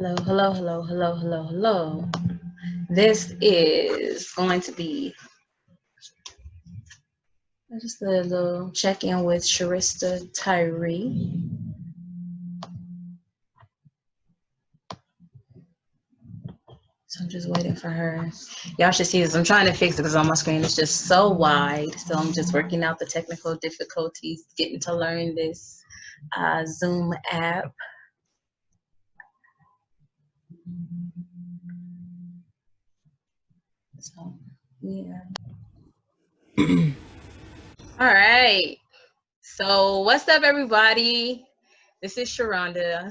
Hello, hello, hello, hello, hello, hello. This is going to be just a little check-in with Shrista Tyree. So I'm just waiting for her. Y'all should see this. I'm trying to fix it because on my screen it's just so wide. So I'm just working out the technical difficulties, getting to learn this Zoom app. So, yeah. All right. So what's up, everybody? This is Sharonda,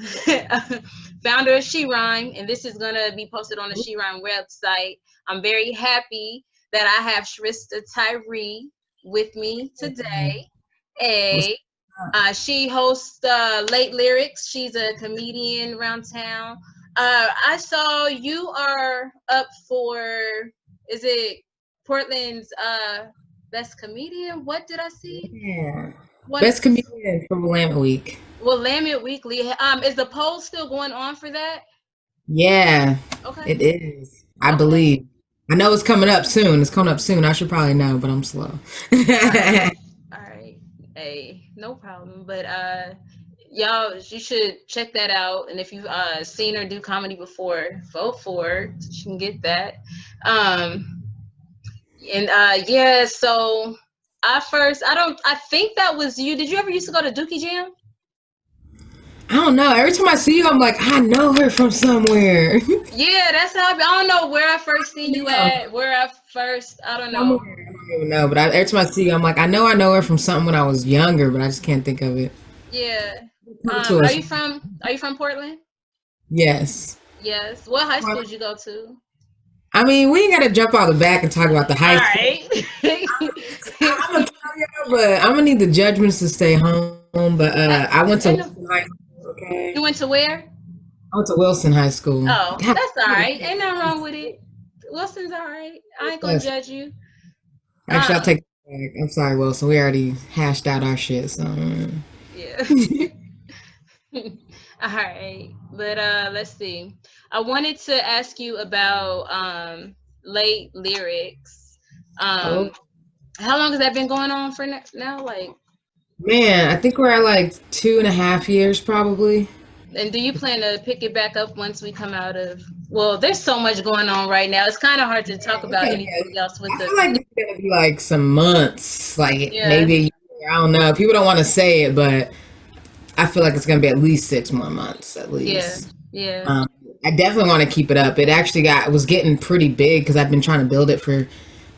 founder of SheRhyme, and this is going to be posted on the SheRhyme website. I'm very happy that I have Shrista Tyree with me today. She hosts Late Lyrics. She's a comedian around town. I saw you are up for, is it Portland's best comedian? What did I see? Yeah. What? Best comedian for Willamette Week. Willamette Weekly. Is the poll still going on for that? Yeah, Okay. it is. I Okay. believe. I know it's coming up soon. It's coming up soon. I should probably know, but I'm slow. All right. All right. Hey, no problem. But y'all, you should check that out. And if you've seen her do comedy before, vote for her. She can get that. Um, and yeah. So I think that was you. Did you ever used to go to Dookie Jam? I don't know. Every time I see you, I'm like, I know her from somewhere. Yeah, that's how I don't know where I first seen you No, at. Where I first, I don't know. somewhere. I don't even know. But every time I see you, I'm like, I know her from something when I was younger, but I just can't think of it. Yeah. Come to Are us. you from Portland? Yes. Yes. What high school did you go to? I mean, we ain't got to jump all the back and talk about the high All school. right. I'm gonna tell you, but I'm gonna need the judgments to stay home. But I went to And Wilson High School. Okay, you went to where? I went to Wilson High School. Oh, God, that's all right. Ain't nothing wrong with it. Wilson's all right. I ain't gonna yes. judge you. Actually, I'll Um, take it back. I'm sorry, Wilson. We already hashed out our shit. So yeah. All right. But let's see. I wanted to ask you about late lyrics. oh Um, how long has that been going on for now? Like, man, I think we're at like 2.5 years probably. and do you plan to pick it back up once we come out of? Well, there's so much going on right now. It's kind of hard to talk It's about gonna anything be, else with I the. feel like it's gonna be like some months, like Yeah, maybe a year. I don't know. People don't want to say it, but I feel like it's gonna be at least 6 more months at yeah, least. yeah, Um, I definitely want to keep it up. It actually was getting pretty big because I've been trying to build it for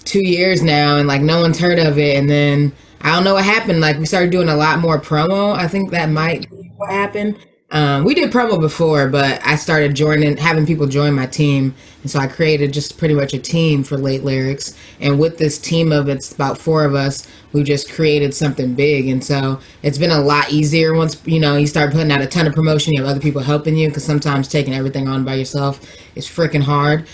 2 years now, and like no one's heard of it. And then I don't know what happened. Like we started doing a lot more promo. I think that might be what happened. We did promo before, but I started joining, having people join my team, and so I created just pretty much a team for Late Lyrics. And with this team of it's about four of us, we just created something big. And so it's been a lot easier once you start putting out a ton of promotion. You have other people helping you because sometimes taking everything on by yourself is freaking hard.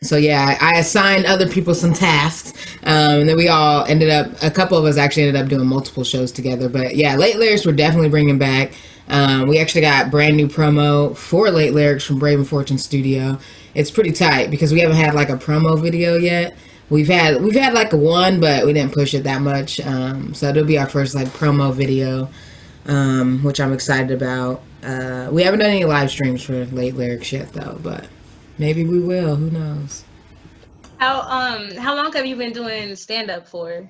So yeah, I assigned other people some tasks, and then we all ended up. A couple of us actually ended up doing multiple shows together. But yeah, Late Lyrics we're definitely bringing back. We actually got brand new promo for Late Lyrics from Brave and Fortune Studio. It's pretty tight because we haven't had like a promo video yet. We've had like one, but we didn't push it that much. So it'll be our first like promo video, which I'm excited about. We haven't done any live streams for Late Lyrics yet though, but maybe we will. Who knows? how long have you been doing stand up for?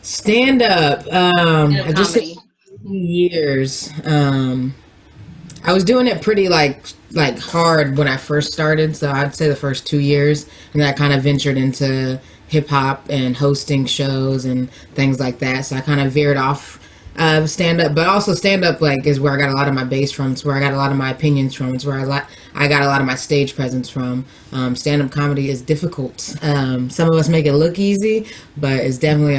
Stand up. Stand up I just hit comedy. 2 years. I was doing it pretty like hard when I first started, so I'd say the first 2 years, and then I kind of ventured into hip hop and hosting shows and things like that. So I kind of veered off stand up, but also stand up like is where I got a lot of my base from. It's where I got a lot of my opinions from. It's where I got a lot of my stage presence from. Stand up comedy is difficult. Some of us make it look easy, but it's definitely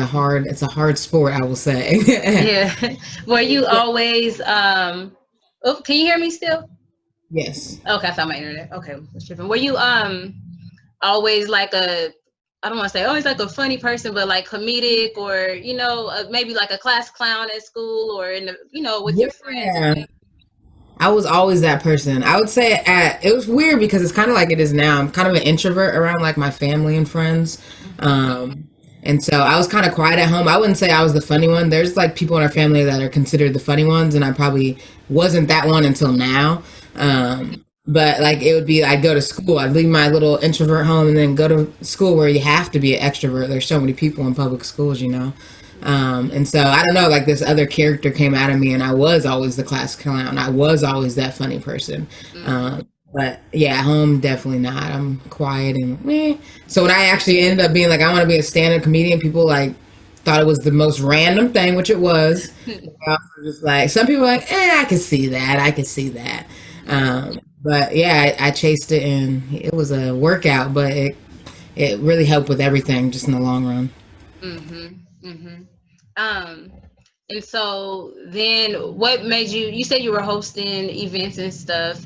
it's a hard sport, I will say. Yeah. Were you always oh, can you hear me still? Yes. Okay, I found my internet. Okay, what's tripping? Were you always like a, I don't want to say always like a funny person, but like comedic, or maybe like a class clown at school, or in the with your friends and Yeah. things? I was always that person. I would say it was weird because it's kind of like it is now. I'm kind of an introvert around like my family and friends. Hmm. Um, and so I was kind of quiet at home. I wouldn't say I was the funny one. There's like people in our family that are considered the funny ones, and I probably wasn't that one until now. But like it would be, I'd go to school, I'd leave my little introvert home and then go to school where you have to be an extrovert. There's so many people in public schools, you know. And so I don't know, like this other character came out of me, and I was always the class clown. I was always that funny person. Hmm. But yeah, at home, definitely not. I'm quiet and meh. So when I actually ended up being like, I want to be a stand-up comedian, people like thought it was the most random thing, which it was. I was just like, some people were like, I could see that. I could see that. But yeah, I chased it, and it was a workout, but it really helped with everything just in the long run. Hmm. Hmm. Um, and so then what made you said you were hosting events and stuff.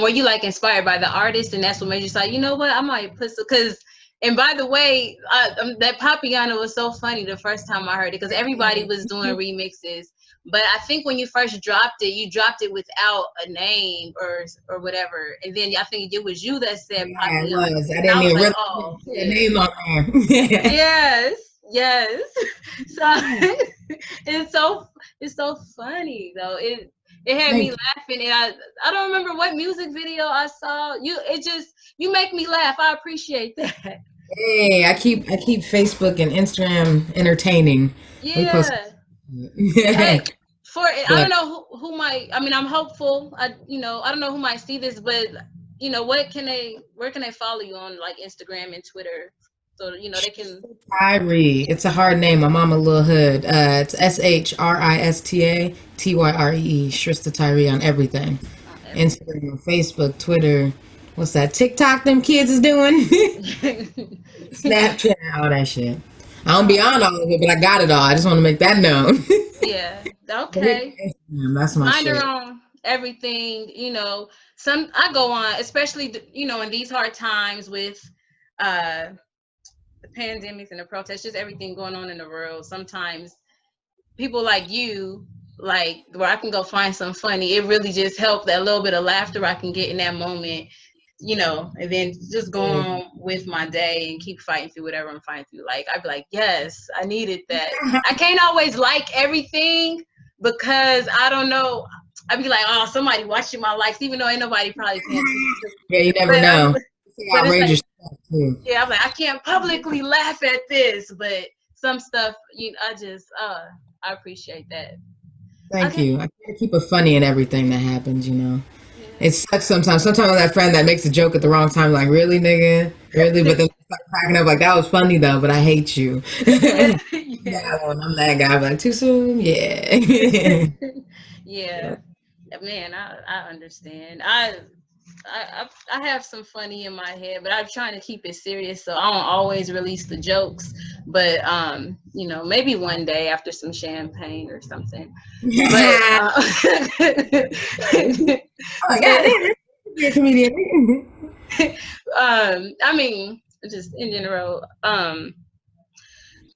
Were you like inspired by the artist and that's what made you say, you know what, I might put some, because and by the way, that Papiano was so funny the first time I heard it because everybody was doing remixes. But I think when you first dropped it, you dropped it without a name or whatever. And then I think it was you that said Yeah, it Papiano. was. I And didn't I was even like, really oh, put a yeah. name on there. Yes, yes. So it's so it's so funny though. It had me Thank laughing, and I don't remember what music video I saw. You make me laugh. I appreciate that. you. Hey, I keep Facebook and Instagram entertaining. We post. Yeah. Hey, Yeah. for I But don't know who might. I mean, I'm hopeful. I don't know who might see this, but what can they? Where can they follow you on like Instagram and Twitter? So they can. Shrista Tyree. It's a hard name. My mama a little hood. It's SHRISTA TYREE. Shrista Tyree on everything. Instagram, Facebook, Twitter. What's that? TikTok them kids is doing. Snapchat, all that shit. I don't be Oh, on all of it, but I got it all. I just want to make that known. yeah. But it's Okay. Instagram, that's my Mine are shit. on everything. Some I go on, especially in these hard times with uh the pandemics and the protests, just everything going on in the world. Sometimes people like you, like where I can go find some funny. It really just helped that little bit of laughter I can get in that moment. And then just go on with my day and keep fighting through whatever I'm fighting through. Like I'd be like, yes, I needed that. I can't always like everything because I don't know. I'd be like, oh, somebody watching my likes, even though ain't nobody probably paying attention to me. Yeah, you never But know. It's but it's like, outrageous stuff too. yeah, I'm like, I can't publicly laugh at this, but some stuff, I appreciate that. Thank Okay, you. I try to keep it funny in everything that happens, you know. yeah. It sucks sometimes. Sometimes I'm that friend that makes a joke at the wrong time, like, really, nigga? Really? But then I start cracking up, like, that was funny though, but I hate you. Yeah. That one, I'm that guy. I'm like, too soon? Yeah. Yeah. Man, I understand. I have some funny in my head, but I'm trying to keep it serious, so I don't always release the jokes. But maybe one day after some champagne or something. But Oh my god, but damn, you're a comedian. I mean, just in general.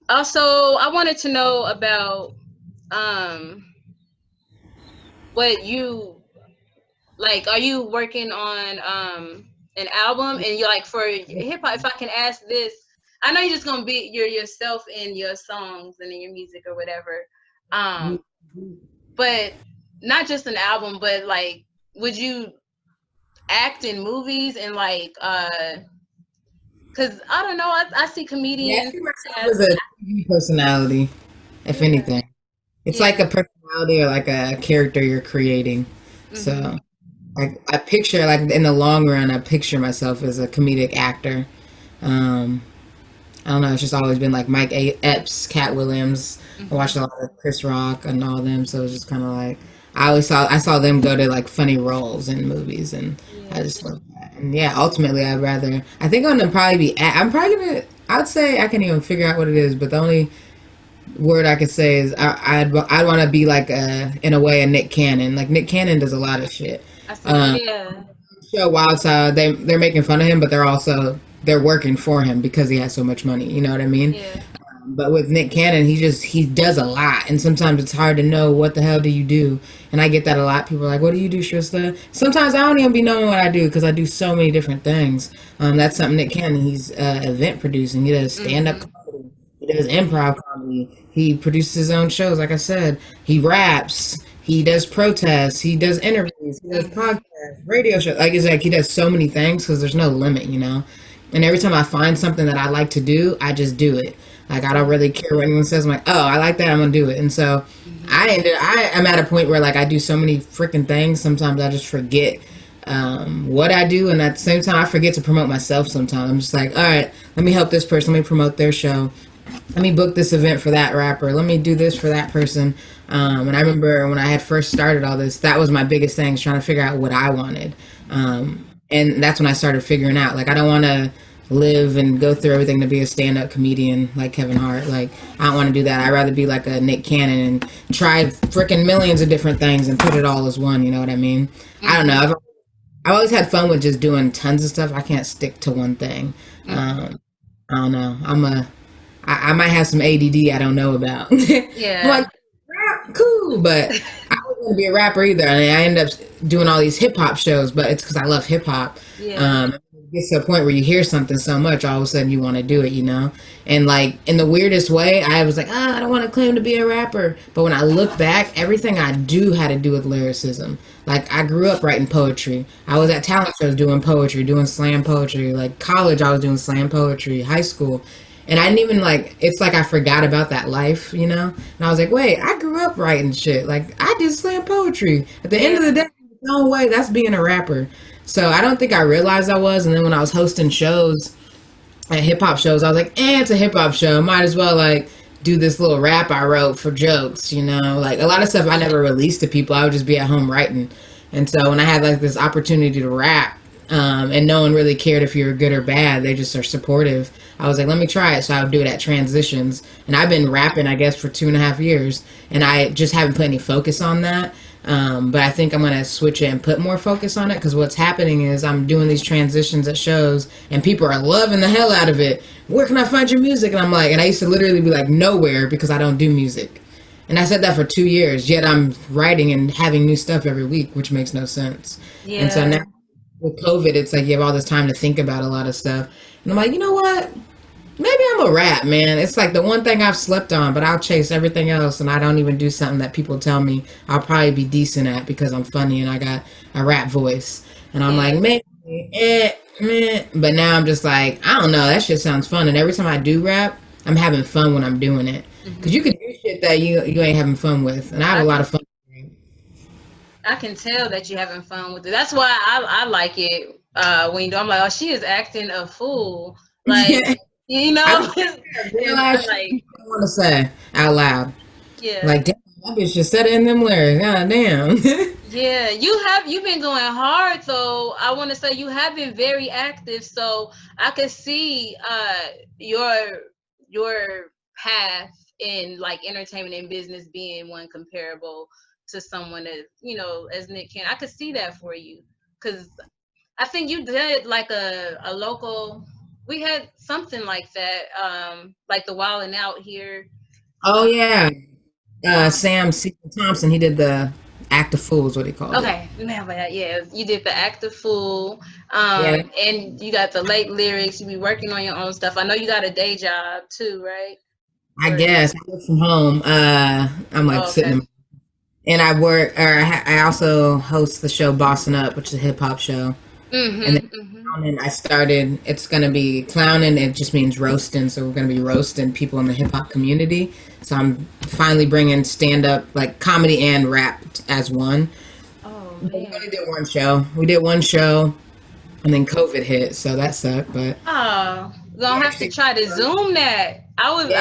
Also, I wanted to know about um what you like. Are you working on an album? And you're like for hip hop? If I can ask this, I know you're just gonna be yourself in your songs and in your music or whatever. Um, but not just an album, but like, would you act in movies and like because I don't know, I see Yeah, I comedians see myself as as a TV personality, if yeah, anything. It's like yeah. a personality or like a character you're creating. Hmm. So I picture like in the long run, I picture myself as a comedic actor. Um, I don't know. It's just always been like Epps, Cat Williams. I watched a Hmm. lot of Chris Rock and all them, so it's just kind of like I saw them go to like funny roles in movies, and I Yeah. just love that. And yeah, ultimately, I think I'm gonna probably be. I'm probably gonna. I'd say I can't even figure out what it is, but the only word I could say is I'd want to be like in a way a Nick Cannon. Like Nick Cannon does a lot of shit. I see. Um, Yeah. Show Wild Side, they're making fun of him, but they're working for him because he has so much money. You know what I mean? Yeah. But with Nick Cannon, he does a lot, and sometimes it's hard to know what the hell do you do. And I get that a lot. People are like, "What do you do, Shrista?" Sometimes I don't even be knowing what I do because I do so many different things. That's something Nick Cannon. He's event producing. He does stand up Mm-hmm. comedy. He does improv comedy. He produces his own shows. Like I said, he raps. He does protests. He does interviews. He does Mm-hmm. podcasts, radio shows. Like it's like he does so many things because there's no limit, you know. And every time I find something that I like to do, I just do it. Like I don't really care what anyone says. I'm like, oh, I like that. I'm gonna do it. And so Mm-hmm. I am at a point where like I do so many freaking things. Sometimes I just forget what I do, and at the same time, I forget to promote myself. Sometimes I'm just like, all right, let me help this person. Let me promote their show. Let me book this event for that rapper. Let me do this for that person. And I remember when I had first started all this, that was my biggest thing, is trying to figure out what I wanted. And that's when I started figuring out, like, I don't want to live and go through everything to be a stand-up comedian like Kevin Hart. Like, I don't want to do that. I'd rather be like a Nick Cannon and try freaking millions of different things and put it all as one. You know what I mean? I don't know. Mm-hmm. I've always had fun with just doing tons of stuff. I can't stick to one thing. Mm-hmm. I don't know. I might have some ADD I don't know about. I'm like, Yeah. rap, cool, but I wasn't gonna be a rapper either. I mean, I ended up doing all these hip hop shows, but it's because I love hip hop. Yeah. It gets to a point where you hear something so much, all of a sudden you want to do it, you know. And like in the weirdest way, I was like, I don't want to claim to be a rapper. But when I look back, everything I do had to do with lyricism. Like I grew up writing poetry. I was at talent shows doing poetry, doing slam poetry. Like college, I was doing slam poetry. High school. And I didn't even like, it's like I forgot about that life, you know? And I was like, wait, I grew up writing shit. Like, I did slam poetry. At the end of Yeah. the day, no way, that's being a rapper. So I don't think I realized I was. And then when I was hosting shows, at hip hop shows, I was like, it's a hip hop show. Might as well, like, do this little rap I wrote for jokes, you know? Like, a lot of stuff I never released to people. I would just be at home writing. And so when I had, like, this opportunity to rap, and no one really cared if you were good or bad. They just are supportive. I was like, let me try it. So I would do it at transitions. And I've been rapping, I guess, for 2.5 years. And I just haven't put any focus on that. But I think I'm going to switch it and put more focus on it because what's happening is I'm doing these transitions at shows and people are loving the hell out of it. Where can I find your music? And I'm like, and I used to literally be like, nowhere because I don't do music. And I said that for 2 years, yet I'm writing and having new stuff every week, which makes no sense. And so Yeah. now with COVID, it's like you have all this time to think about a lot of stuff. And I'm like, you know what? Maybe I'm a rap, man. It's like the one thing I've slept on, but I'll chase everything else and I don't even do something that people tell me I'll probably be decent at because I'm funny and I got a rap voice. And I'm like, Yeah. man, but now I'm just like, I don't know, that shit sounds fun. And every time I do rap, I'm having fun when I'm doing it. Because you Mm-hmm. can do shit that you ain't having fun with. And I have I a lot can of fun. I can tell that you're having fun with it. That's why I like it when you do. I'm like, oh, she is acting a fool. Like, you I know, be real and ass I'm shit like, people don't want to say out loud. yeah. Like, damn, that bitch just said it in them lyrics. God damn. Yeah, you've been going hard, so I want to say you have been very active. So I could see your your path in like entertainment and business being one comparable to someone as as Nick Cannon. I could see that for you because I think you did like a local. We had something like that, like the Wild and Out here. Oh, Um, yeah. um, Sam C. Thompson, he did the Act of Fools, what he called it. Okay, remember that. Yeah, you did the active fool, Yeah, and you got the late lyrics. You be working on your own stuff. I know you got a day job too, right? I Or guess. I work from home. I'm like oh, sitting okay. in, and I work, or I also host the show Bossin' Up, which is a hip hop show. And then Mhm, mhm. clowning, I started, it's going to be clowning. It just means roasting. So we're going to be roasting people in the hip hop community. So I'm finally bringing stand up, like comedy and rap as one. Oh But we man. only did one show. We did one show and then COVID hit. So that sucked. But Oh, we gonna have to actually, try to zoom that. I was yeah,